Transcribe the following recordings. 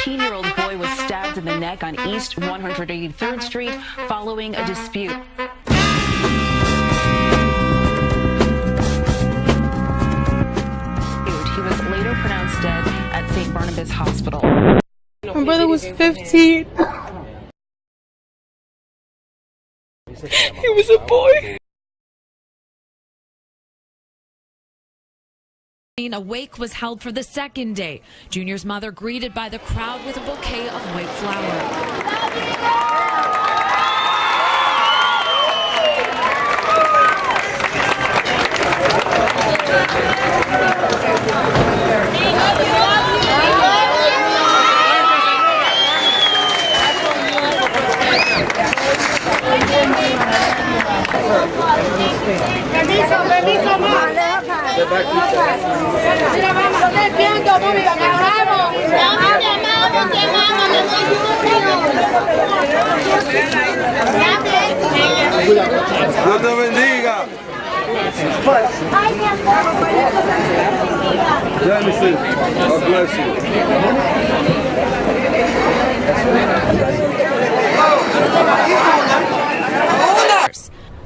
15-year-old boy was stabbed in the neck on East 183rd Street following a dispute. He was later pronounced dead at St. Barnabas Hospital. My brother was 15. He was a boy. A wake was held for the second day. Junior's mother greeted by the crowd with a bouquet of white flowers. Dios te bendiga. Genesis, God bless you.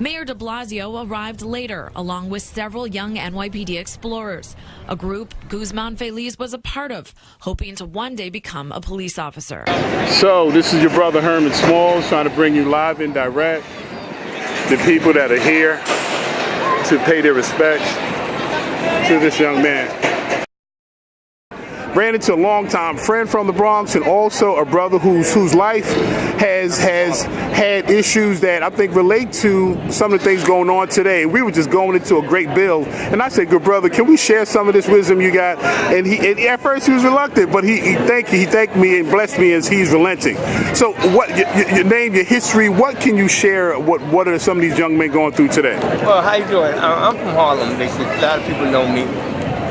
Mayor de Blasio arrived later, along with several young NYPD explorers, a group Guzman-Feliz was a part of, hoping to one day become a police officer. So this is your brother Herman Smalls trying to bring you live and direct the people that are here to pay their respects to this young man. Ran into a longtime friend from the Bronx and also a brother whose life has had issues that I think relate to some of the things going on today. We were just going into a great build, and I said, "Good brother, can we share some of this wisdom you got?" And at first he was reluctant, but he thanked me and blessed me as he's relenting. So, what your name, your history? What can you share? What are some of these young men going through today? Well, how you doing? I'm from Harlem, basically. A lot of people know me.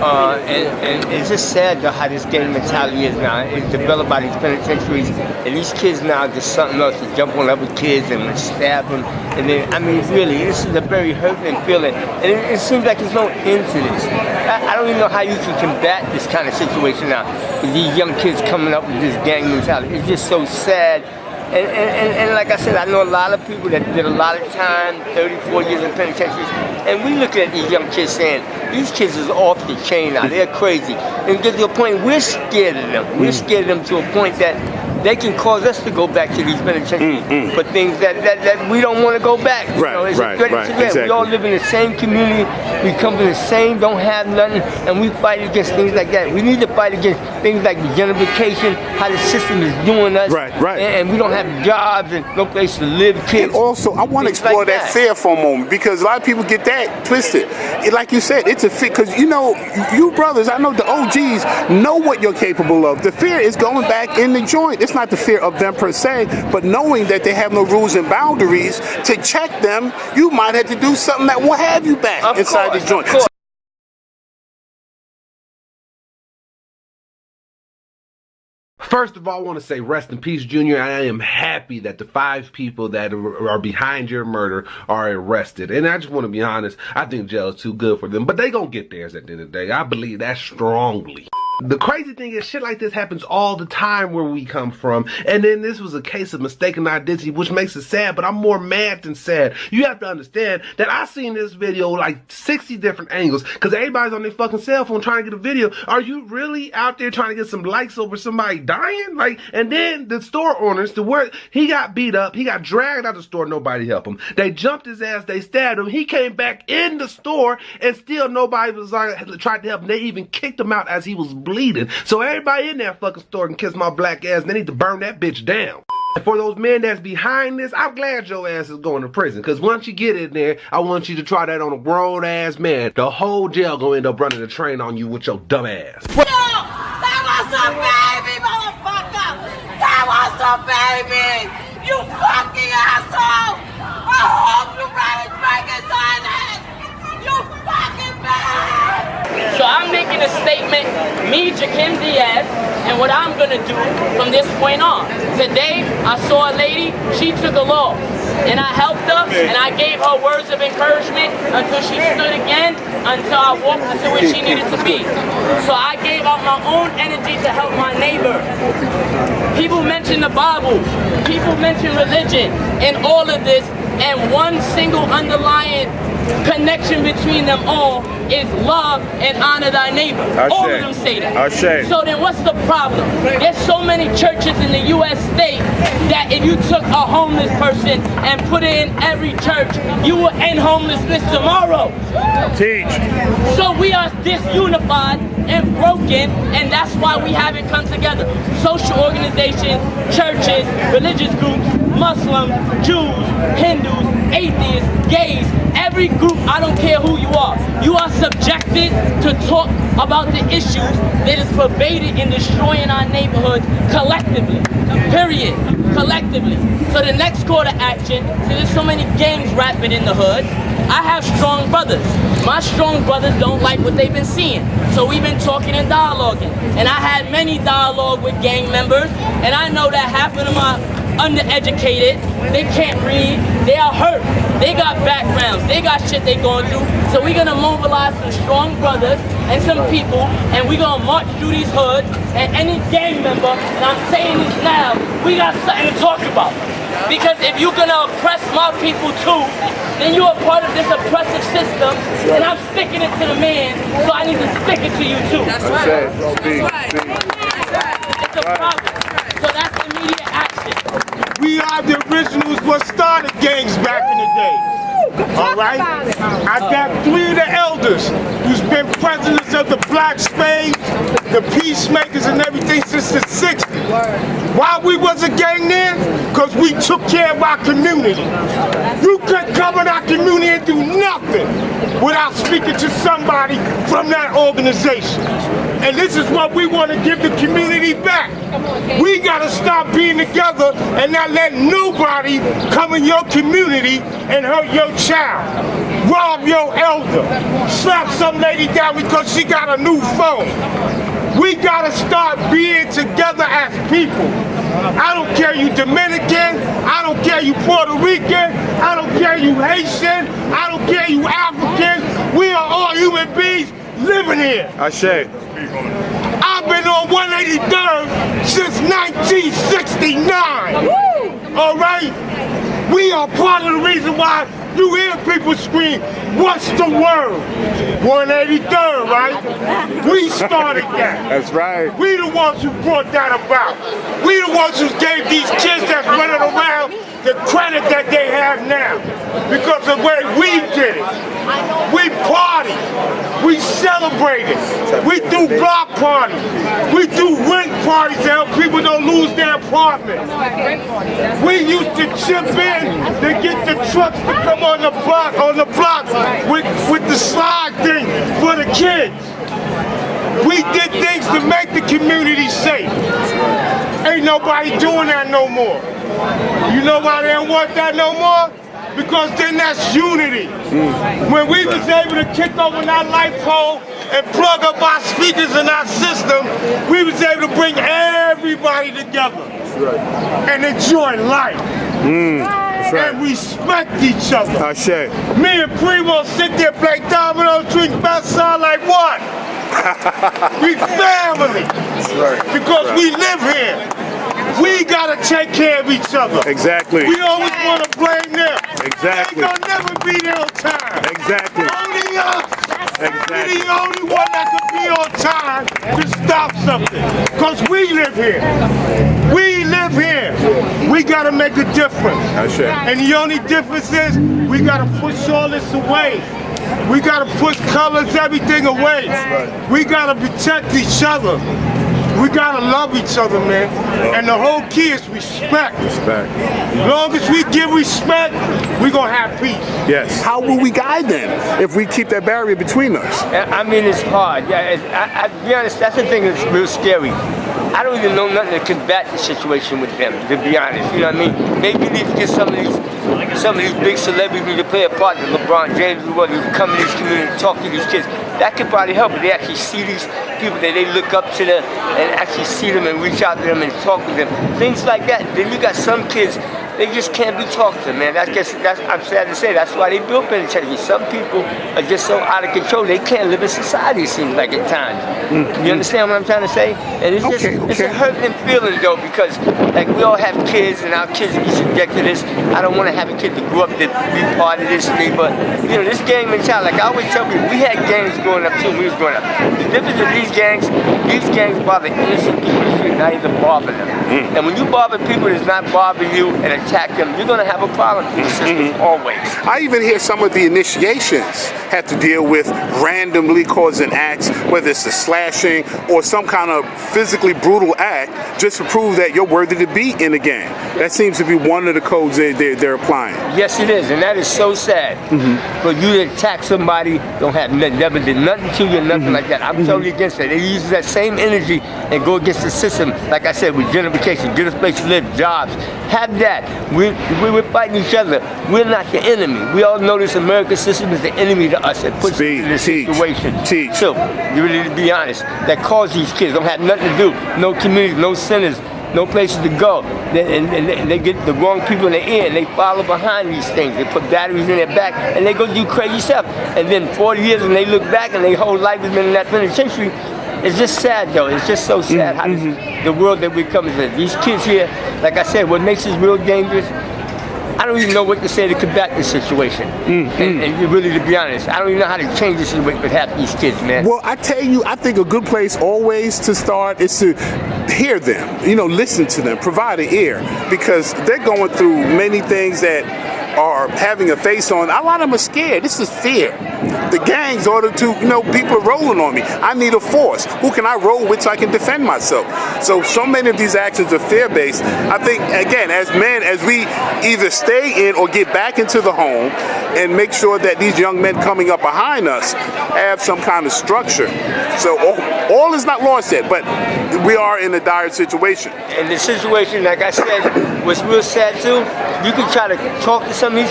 And it's just sad though how this gang mentality is now. It's developed by these penitentiaries, and these kids now are just something else to jump on other kids and stab them. And then, I mean, really, this is a very hurting feeling. And it seems like there's no end to this. I don't even know how you can combat this kind of situation now. With these young kids coming up with this gang mentality. It's just so sad. And like I said, I know a lot of people that did a lot of time, 34 years in penitentiaries, and we look at these young kids saying, these kids is off the chain now, they're crazy. And get to a point, we're scared of them. We're scared of them to a point that they can cause us to go back to these penitentiaries for things that we don't want to go back. Right, you know, it's right, exactly. We all live in the same community, we come from the same, don't have nothing, and we fight against things like that. We need to fight against things like the gentrification, how the system is doing us, and we don't have jobs and no place to live, kids. And also, I want to explore like that fear for a moment, because a lot of people get that twisted. Like you said, it's a fear, because you know, you brothers, I know the OGs know what you're capable of. The fear is going back in the joint. It's not the fear of them per se, but knowing that they have no rules and boundaries to check them, you might have to do something that will have you back inside the joint. First of all, I want to say rest in peace, Junior. I am happy that the 5 people that are behind your murder are arrested. And I just want to be honest, I think jail is too good for them. But they gonna get theirs at the end of the day. I believe that strongly. The crazy thing is, shit like this happens all the time where we come from. And then this was a case of mistaken identity, which makes it sad, but I'm more mad than sad. You have to understand that I seen this video like 60 different angles, because everybody's on their fucking cell phone trying to get a video. Are you really out there trying to get some likes over somebody dying? Like, and then the store owners, he got beat up, he got dragged out of the store, nobody helped him. They jumped his ass, they stabbed him, he came back in the store, and still nobody was tried to help him. They even kicked him out as he was bleeding. So everybody in that fucking store can kiss my black ass, and they need to burn that bitch down. And for those men that's behind this, I'm glad your ass is going to prison, because once you get in there, I want you to try that on a grown ass man. The whole jail gonna end up running a train on you with your dumb ass. Yo, that was a baby, motherfucker! That was a baby! You fucking asshole! I hope you ran it back inside it! You fucking bad! So I'm making a statement, me, Jakim Diaz, and and what I'm gonna do from this point on. Today, I saw a lady, she took a loss, and I helped her, and I gave her words of encouragement until she stood again, until I walked her to where she needed to be. So I gave out my own energy to help my neighbor. People mention the Bible, people mention religion, and all of this, and one single underlying connection between them all is love and honor thy neighbor. All of them say that. So then what's the problem? There's so many churches in the U.S. state that if you took a homeless person and put it in every church, you will end homelessness tomorrow. Teach. So we are disunified and broken, and that's why we haven't come together. Social organizations, churches, religious groups, Muslims, Jews, Hindus, atheists, gays, every group, I don't care who you are subjected to talk about the issues that is pervaded in destroying our neighborhoods collectively, period, collectively. So the next call to action, see there's so many gangs rapping in the hood, I have strong brothers. My strong brothers don't like what they've been seeing. So we've been talking and dialoguing. And I had many dialogue with gang members, and I know that half of them are undereducated, they can't read, they are hurt, they got backgrounds, they got shit they going through. So we're gonna mobilize some strong brothers and some people, and we're gonna march through these hoods, and any gang member, and I'm saying this now, we got something to talk about. Because if you're gonna oppress my people too, then you're a part of this oppressive system, and I'm sticking it to the man, so I need to stick it to you too. That's right. It's a problem. So that's immediate action. We are the originals what started gangs back in the day. All right? I got 3 of the elders who's been presidents of the Black Spades, the Peacemakers and everything since the 60s. Why we was a gang then? Because we took care of our community. You couldn't come in our community and do nothing without speaking to somebody from that organization. And this is what we want to give the community back. We got to stop being together and not let nobody come in your community and hurt your child, rob your elder, slap some lady down because she got a new phone. We got to start being together as people. I don't care you Dominican, I don't care you Puerto Rican, I don't care you Haitian, I don't care you African. We are all human beings living here. Ashe. I've been on 183rd since 1969. All right? We are part of the reason why you hear people scream, what's the word? 183rd, right? We started that. That's right. We the ones who brought that about. We the ones who gave these kids that's running around the credit that they have now. Because of the way we did it. We partied. We celebrated. We do block parties. We do rent parties to help people don't lose their apartments. We used to chip in to get the trucks to come on the block with the slide thing for the kids. We did things to make the community safe. Ain't nobody doing that no more. You know why they don't want that no more? Because then that's unity. When we was able to kick over our light pole and plug up our speakers in our system, we was able to bring everybody together and enjoy life. And respect each other. Me and Primo sit there, play dominoes, drink Bessa like what? We family. Because we live here. We gotta take care of each other. Exactly. We always want to blame them. Exactly. They gonna never be there on time. Exactly. Only us. Exactly. We're the only one that can be on time to stop something. Because we live here. We live here. We gotta make a difference. And the only difference is we gotta push all this away. We gotta push colors, everything away. We gotta protect each other. We gotta love each other, man. And the whole key is respect. As long as we give respect, we're gonna have peace. Yes. How will we guide them if we keep that barrier between us? I mean, it's hard. Yeah, to be honest, that's the thing that's real scary. I don't even know nothing to combat the situation with them, to be honest. You know what I mean? Maybe we need to get some of these big celebrities to play a part, like LeBron James, who come in these communities and talk to these kids. That could probably help if they actually see these people that they look up to them and actually see them and reach out to them and talk with them. Things like that. Then you got some kids, they just can't be talked to, man. I'm sad to say, that's why they built penitentiaries. Some people are just so out of control, they can't live in society, it seems like at times. You understand what I'm trying to say? And it's just, it's a hurting feeling, though, because like we all have kids and our kids be subject to this. I don't want to have a kid to grow up to be part of this thing, but you know, this gang mentality, like I always tell people, we had gangs growing up too when we was growing up. The difference of these gangs bother innocent people, not even bother them. And when you bother people that's not bothering you and attack them, you're gonna have a problem in the system always. I even hear some of the initiations have to deal with randomly causing acts, whether it's a slashing or some kind of physically brutal act, just to prove that you're worthy to be in a gang. That seems to be one of the codes they're applying. Yes, it is, and that is so sad. But you to attack somebody, don't have nothing, never did nothing to you, nothing like that. I'm totally against that. They use that same energy and go against the system, like I said, with gentrification, get a place to live, jobs. Have that. We're fighting each other. We're not the enemy. We all know this American system is the enemy to us. It puts us in this situation. So, you really to be honest, that cause these kids don't have nothing to do. No community, no centers, no places to go. They get the wrong people in the ear and they follow behind these things. They put batteries in their back and they go do crazy stuff. And then 40 years when they look back and their whole life has been in that penitentiary, it's just sad though. It's just so sad how the world that we're coming to. These kids here, like I said, what makes this real dangerous, I don't even know what to say to combat this situation. And really, to be honest, I don't even know how to change this situation with half these kids, man. Well, I tell you, I think a good place always to start is to hear them, you know, listen to them, provide an ear, because they're going through many things that are having a face on. A lot of them are scared. This is fear. The gangs order to, you know, people are rolling on me. I need a force. Who can I roll with so I can defend myself? So many of these actions are fear-based. I think, again, as men, as we either stay in or get back into the home and make sure that these young men coming up behind us have some kind of structure. So all is not lost yet, but we are in a dire situation. And the situation, like I said, was real sad too. You can try to talk to some of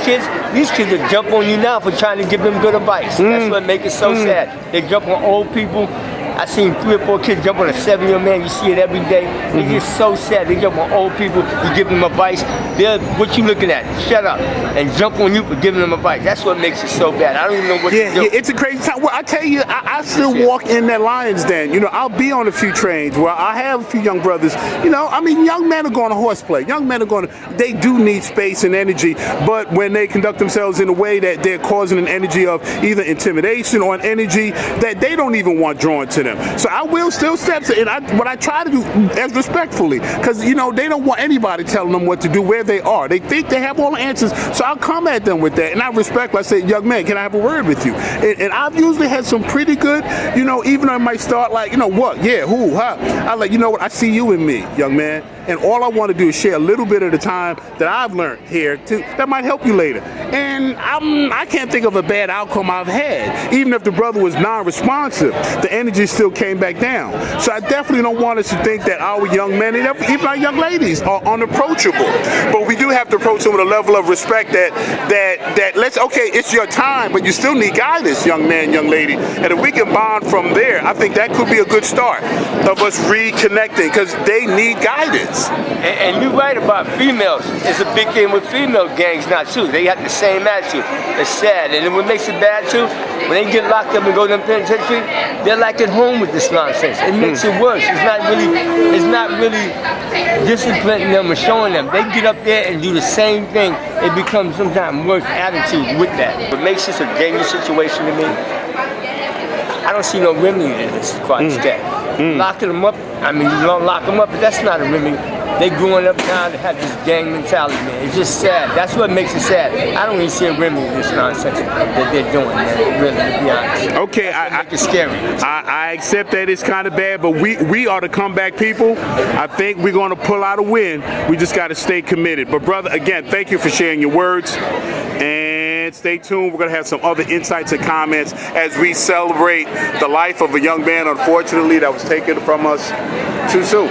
these kids will jump on you now for trying to give them good advice. That's what makes it so sad. They jump on old people. I seen 3 or 4 kids jump on a 7-year-old man. You see it every day. It's just so sad. They jump on old people. You give them advice. What you looking at? Shut up. And jump on you for giving them advice. That's what makes it so bad. I don't even know what to do. Yeah, it's a crazy time. Well, I tell you, I still walk in that Lions Den. You know, I'll be on a few trains where I have a few young brothers. You know, I mean, young men are going to horseplay. Young men are going to, they do need space and energy, but when they conduct themselves in a way that they're causing an energy of either intimidation or an energy that they don't even want drawn to them. So I will still step to it. What I try to do as respectfully, because, you know, they don't want anybody telling them what to do where they are. They think they have all the answers. So I'll come at them with that. And I respect, I say, young man, can I have a word with you? And I've usually had some pretty good, you know, even though it might start like, you know, what? Yeah, who, huh? I'm like, you know what? I see you in me, young man. And all I want to do is share a little bit of the time that I've learned here that might help you later. And I can't think of a bad outcome I've had. Even if the brother was non-responsive, the energy still came back down. So I definitely don't want us to think that our young men, and even our young ladies, are unapproachable. But we do have to approach them with a level of respect that let's, okay, it's your time, but you still need guidance, young man, young lady. And if we can bond from there, I think that could be a good start of us reconnecting, because they need guidance. And you're right about females. It's a big thing with female gangs now too. They have the same attitude. It's sad. And then what makes it bad too, when they get locked up and go to the penitentiary, they're like at home with this nonsense. It makes it worse. It's not really disciplining them or showing them. They get up there and do the same thing. It becomes sometimes worse attitude with that. What makes this a dangerous situation to me, I don't see no remedy in this quite yet. Locking them up, I mean, you don't lock them up, but that's not a remedy. They growing up now to have this gang mentality, man. It's just sad. That's what makes it sad. I don't even see a remedy in this nonsense that they're doing, man. Really, to be honest. Okay, it's scary. I accept that it's kind of bad, but we are the comeback people. I think we're going to pull out a win. We just got to stay committed. But brother, again, thank you for sharing your words. And stay tuned. We're going to have some other insights and comments as we celebrate the life of a young man, unfortunately, that was taken from us too soon.